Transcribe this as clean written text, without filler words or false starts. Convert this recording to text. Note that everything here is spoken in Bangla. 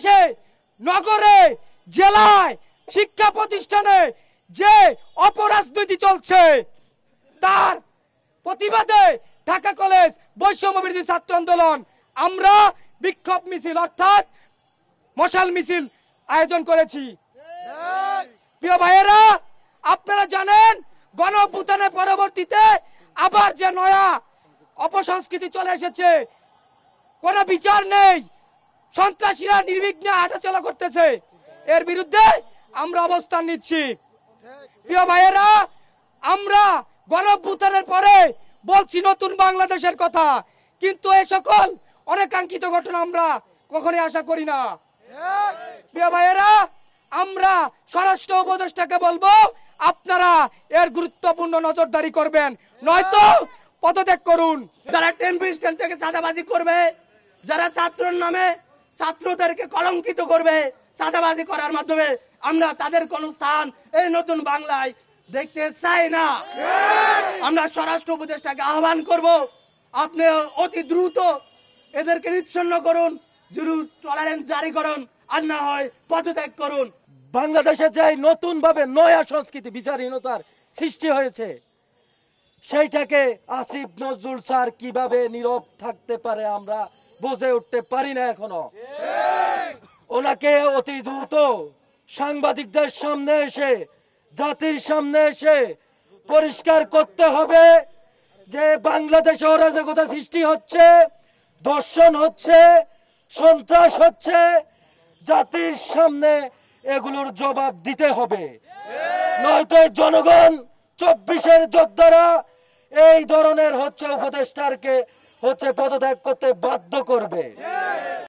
বাংলাদেশে নগরে জেলায় শিক্ষা প্রতিষ্ঠানে যে অপরাজনীতি চলছে তার প্রতিবাদে ঢাকা কলেজ বৈষম্য বিরোধী ছাত্র আন্দোলন আমরা বিক্ষোভ মিছিল অর্থাৎ মশাল মিছিল আয়োজন করেছি। প্রিয় ভাইয়েরা, আপনারা জানেন গণ অভ্যুত্থানের পরবর্তীতে আবার যে নয়া অপসংস্কৃতি চলে এসেছে, কোনো বিচার নেই, সন্ত্রাসীরা নির্বিঘ্নে হাঁটাচলা করতেছে, এর বিরুদ্ধে আমরা অবস্থান নিচ্ছি। প্রিয় ভাইয়েরা, আমরা গণ অভ্যুত্থানের পরে বলছি নতুন বাংলাদেশের কথা, কিন্তু এই সকল অনেকাঙ্ক্ষিত ঘটনা আমরা কখনোই আশা করি না। প্রিয় ভাইয়েরা, আমরা স্বরাষ্ট্র উপদেষ্টাকে বলবো আপনারা এর গুরুত্বপূর্ণ নজরদারি করবেন, নয়তো পদত্যাগ করুন। যারা টেম্পো স্ট্যান্ড থেকে চাঁদাবাজি করবে, যারা ছাত্রের নামে ছাত্রদেরকে কলঙ্কিত করবে চাঁদাবাজি করার মাধ্যমে, আমরা তাদের কোন স্থান এই নতুন বাংলায় দেখতে চাই না। আমরা স্বরাষ্ট্র উপদেষ্টাকে আহ্বান করব, আপনি অতি দ্রুত এদেরকে নিচ্ছন্ন করুন, জিরো টলারেন্স জারি করুন, আর না হয় পদত্যাগ করুন। বাংলাদেশে যে নতুন ভাবে নয়া সংস্কৃতি বিচারহীনতার সৃষ্টি হয়েছে সেইটাকে আসিফ নজরুল স্যার কিভাবে নীরব থাকতে পারে আমরা বুঝে উঠতে পারি না এখনো। ওনাকে অতি দ্রুত সাংবাদিকদের সামনে এসে, জাতির সামনে এসে পরিষ্কার করতে হবে যে বাংলাদেশে অরাজকতা সৃষ্টি হচ্ছে, ধর্ষণ হচ্ছে, সন্ত্রাস হচ্ছে, জাতির সামনে এগুলোর জবাব দিতে হবে, নয়তো জনগণ 24-এর যোদ্ধারা এই ধরনের উপদেষ্টারকে পদত্যাগ করতে বাধ্য করবে।